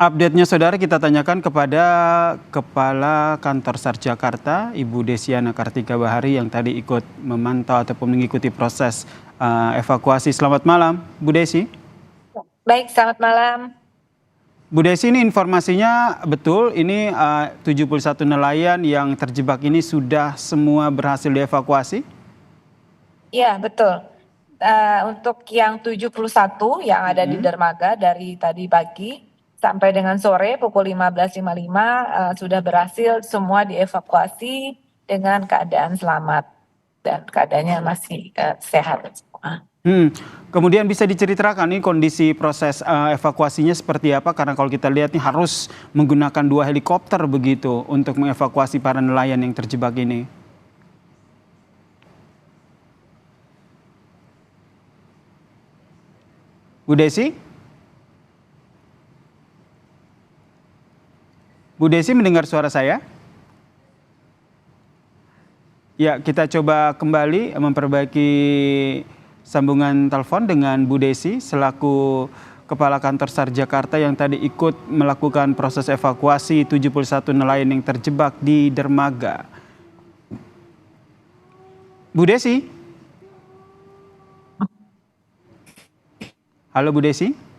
Update-nya saudara kita tanyakan kepada Kepala Kantor SAR Jakarta, Ibu Desiana Kartika Bahari yang tadi ikut memantau ataupun mengikuti proses evakuasi. Selamat malam, Bu Desi. Baik, selamat malam. Bu Desi, ini informasinya betul, ini 71 nelayan yang terjebak ini sudah semua berhasil dievakuasi? Iya, betul. Untuk yang 71 yang ada di dermaga dari tadi pagi sampai dengan sore pukul 15.55 sudah berhasil semua dievakuasi dengan keadaan selamat dan keadaannya masih sehat semua. Kemudian bisa diceritakan nih kondisi proses evakuasinya seperti apa? Karena kalau kita lihat nih harus menggunakan 2 helikopter begitu untuk mengevakuasi para nelayan yang terjebak ini. Bu Desi? Bu Desi mendengar suara saya? Ya, kita coba kembali memperbaiki sambungan telepon dengan Bu Desi selaku Kepala Kantor SAR Jakarta yang tadi ikut melakukan proses evakuasi 71 nelayan yang terjebak di dermaga. Bu Desi? Halo Bu Desi?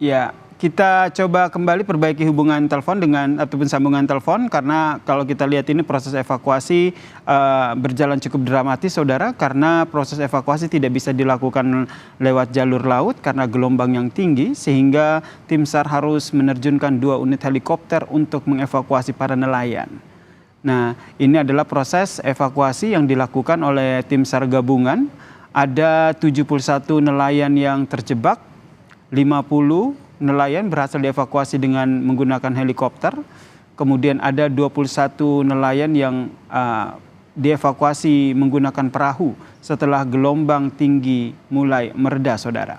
Ya, kita coba kembali perbaiki hubungan telepon dengan ataupun sambungan telepon karena kalau kita lihat ini proses evakuasi berjalan cukup dramatis saudara, karena proses evakuasi tidak bisa dilakukan lewat jalur laut karena gelombang yang tinggi sehingga tim SAR harus menerjunkan 2 unit helikopter untuk mengevakuasi para nelayan. Nah, ini adalah proses evakuasi yang dilakukan oleh tim SAR gabungan. Ada 71 nelayan yang terjebak, 50 nelayan berhasil dievakuasi dengan menggunakan helikopter. Kemudian ada 21 nelayan yang dievakuasi menggunakan perahu setelah gelombang tinggi mulai mereda, saudara.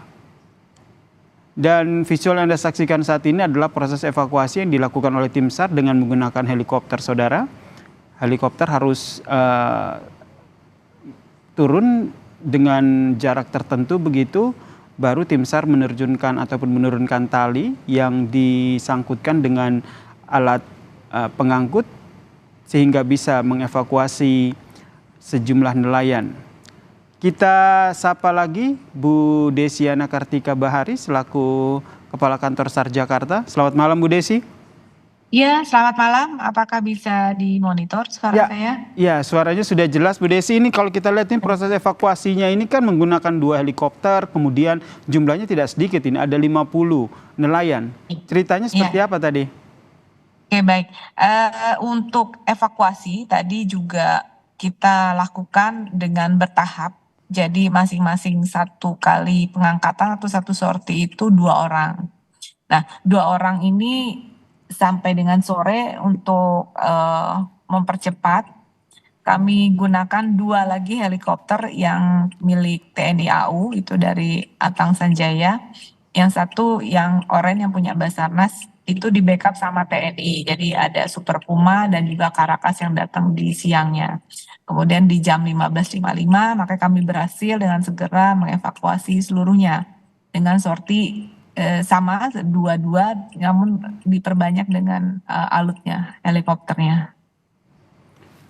Dan visual yang Anda saksikan saat ini adalah proses evakuasi yang dilakukan oleh tim SAR dengan menggunakan helikopter, saudara. Helikopter harus turun dengan jarak tertentu begitu, baru tim SAR menerjunkan ataupun menurunkan tali yang disangkutkan dengan alat pengangkut sehingga bisa mengevakuasi sejumlah nelayan. Kita sapa lagi Bu Desiana Kartika Bahari selaku Kepala Kantor SAR Jakarta. Selamat malam Bu Desi. Iya, selamat malam. Apakah bisa dimonitor suara saya? Ya, suaranya sudah jelas Bu Desi. Ini kalau kita lihat ini proses evakuasinya ini kan menggunakan 2 helikopter, kemudian jumlahnya tidak sedikit, ini ada 50 nelayan. Ceritanya seperti apa tadi? Oke, baik. Untuk evakuasi tadi juga kita lakukan dengan bertahap. Jadi masing-masing 1 kali pengangkatan atau 1 sorti itu 2 orang. Nah, 2 orang ini sampai dengan sore untuk mempercepat, kami gunakan 2 lagi helikopter yang milik TNI AU, itu dari Atang Sanjaya. Yang 1 yang oranye yang punya Basarnas, itu di backup sama TNI. Jadi ada Super Puma dan juga Karakas yang datang di siangnya. Kemudian di jam 15.55, maka kami berhasil dengan segera mengevakuasi seluruhnya dengan sorti sama 2-2, namun diperbanyak dengan alutnya, helikopternya.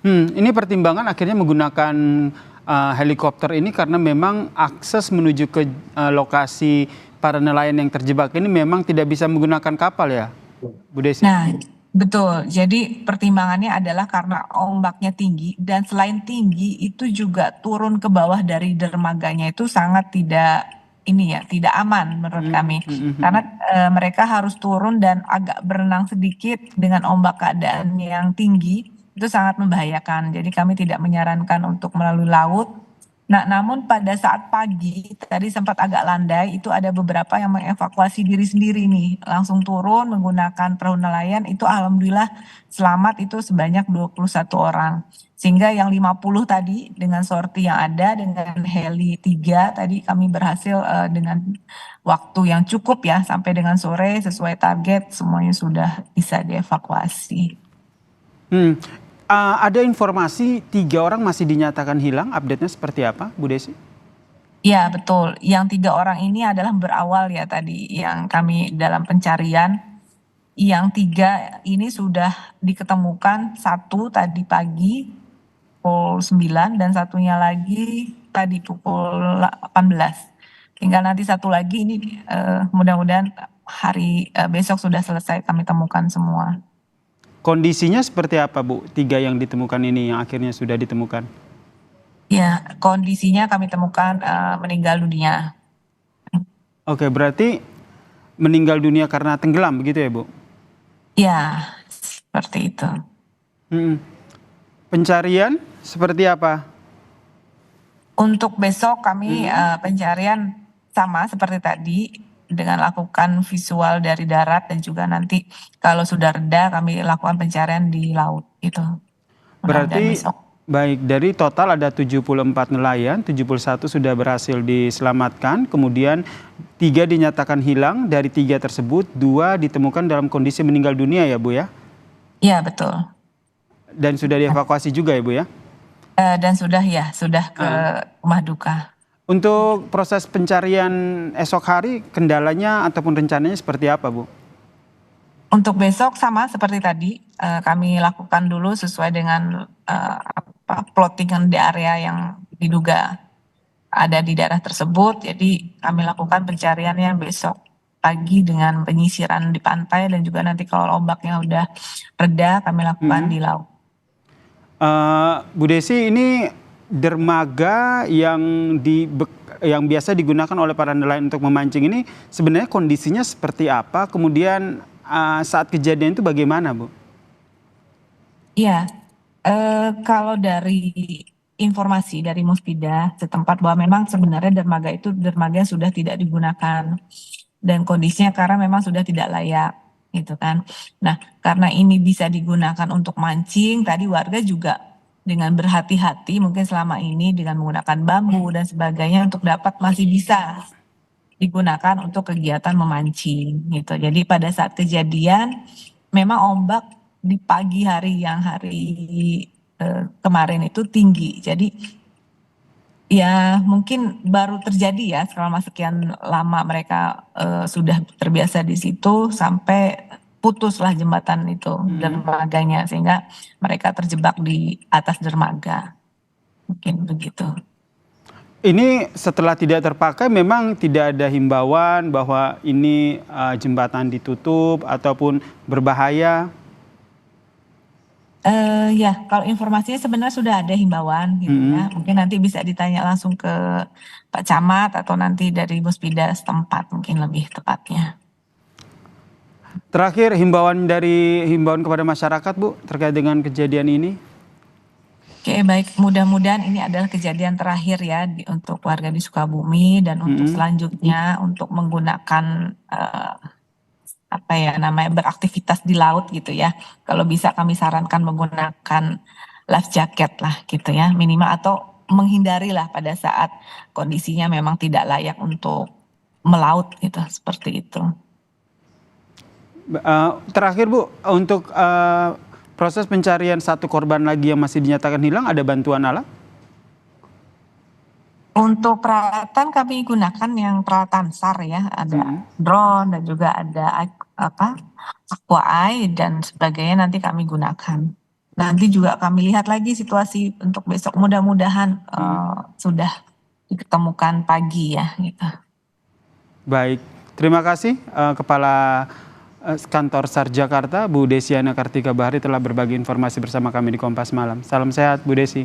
Ini pertimbangan akhirnya menggunakan helikopter ini karena memang akses menuju ke lokasi para nelayan yang terjebak ini memang tidak bisa menggunakan kapal ya, Bu Desi? Nah, betul. Jadi pertimbangannya adalah karena ombaknya tinggi dan selain tinggi itu juga turun ke bawah dari dermaganya itu sangat tidak aman menurut kami. Karena mereka harus turun dan agak berenang sedikit dengan ombak keadaan yang tinggi, itu sangat membahayakan. Jadi kami tidak menyarankan untuk melalui laut. Nah, namun pada saat pagi tadi sempat agak landai, itu ada beberapa yang mengevakuasi diri sendiri nih, langsung turun menggunakan perahu nelayan, itu alhamdulillah selamat itu sebanyak 21 orang. Sehingga yang 50 tadi dengan sorti yang ada dengan heli 3 tadi kami berhasil dengan waktu yang cukup ya sampai dengan sore sesuai target semuanya sudah bisa dievakuasi. Ada informasi 3 orang masih dinyatakan hilang, update-nya seperti apa Bu Desi? Ya, betul. Yang 3 orang ini adalah berawal ya tadi yang kami dalam pencarian. Yang 3 ini sudah diketemukan, satu tadi pagi pukul 9 dan satunya lagi tadi pukul 18. Tinggal nanti satu lagi ini mudah-mudahan besok sudah selesai kami temukan semua. Kondisinya seperti apa, Bu? 3 yang ditemukan ini yang akhirnya sudah ditemukan. Ya, kondisinya kami temukan meninggal dunia. Oke, berarti meninggal dunia karena tenggelam begitu ya, Bu? Ya, seperti itu. Mm-mm. Pencarian seperti apa? Untuk besok kami pencarian sama seperti tadi dengan lakukan visual dari darat dan juga nanti kalau sudah reda kami lakukan pencarian di laut itu. Mudah-mudahan Berarti besok. baik, dari total ada 74 nelayan, 71 sudah berhasil diselamatkan, kemudian 3 dinyatakan hilang, dari 3 tersebut 2 ditemukan dalam kondisi meninggal dunia ya, Bu ya? Iya, betul. Dan sudah dievakuasi juga ya, Bu ya? Dan sudah ke rumah duka. Untuk proses pencarian esok hari, kendalanya ataupun rencananya seperti apa, Bu? Untuk besok sama seperti tadi, kami lakukan dulu sesuai dengan plottingan di area yang diduga ada di daerah tersebut. Jadi kami lakukan pencariannya besok pagi dengan penyisiran di pantai dan juga nanti kalau ombaknya udah reda kami lakukan di laut. Bu Desi, ini dermaga yang biasa digunakan oleh para nelayan untuk memancing ini sebenarnya kondisinya seperti apa? Kemudian saat kejadian itu bagaimana, Bu? Iya, kalau dari informasi dari Muspida setempat bahwa memang sebenarnya dermaga itu dermaga yang sudah tidak digunakan dan kondisinya karena memang sudah tidak layak gitu kan. Nah, karena ini bisa digunakan untuk mancing, tadi warga juga dengan berhati-hati mungkin selama ini dengan menggunakan bambu dan sebagainya untuk dapat masih bisa digunakan untuk kegiatan memancing gitu. Jadi pada saat kejadian memang ombak di pagi hari yang kemarin itu tinggi. Jadi ya mungkin baru terjadi ya selama sekian lama mereka sudah terbiasa di situ sampai putuslah jembatan itu dermaganya sehingga mereka terjebak di atas dermaga. Mungkin begitu. Ini setelah tidak terpakai memang tidak ada himbauan bahwa ini jembatan ditutup ataupun berbahaya. Ya, kalau informasinya sebenarnya sudah ada himbauan gitu ya. Mungkin nanti bisa ditanya langsung ke Pak Camat atau nanti dari Muspida setempat mungkin lebih tepatnya. Terakhir, himbauan kepada masyarakat, Bu, terkait dengan kejadian ini. Oke, baik. Mudah-mudahan ini adalah kejadian terakhir ya untuk warga di Sukabumi dan untuk selanjutnya untuk menggunakan beraktivitas di laut gitu ya. Kalau bisa kami sarankan menggunakan life jacket lah gitu ya, minimal atau menghindari lah pada saat kondisinya memang tidak layak untuk melaut gitu, seperti itu. Terakhir, Bu, untuk proses pencarian satu korban lagi yang masih dinyatakan hilang, ada bantuan alat? Untuk peralatan kami gunakan yang peralatan SAR ya, ada drone dan juga ada aqua eye dan sebagainya nanti kami gunakan. Nanti juga kami lihat lagi situasi untuk besok mudah-mudahan sudah diketemukan pagi ya gitu. Baik, terima kasih Kepala Kantor SAR Jakarta, Bu Desiana Kartika Bahari telah berbagi informasi bersama kami di Kompas Malam. Salam sehat, Bu Desi.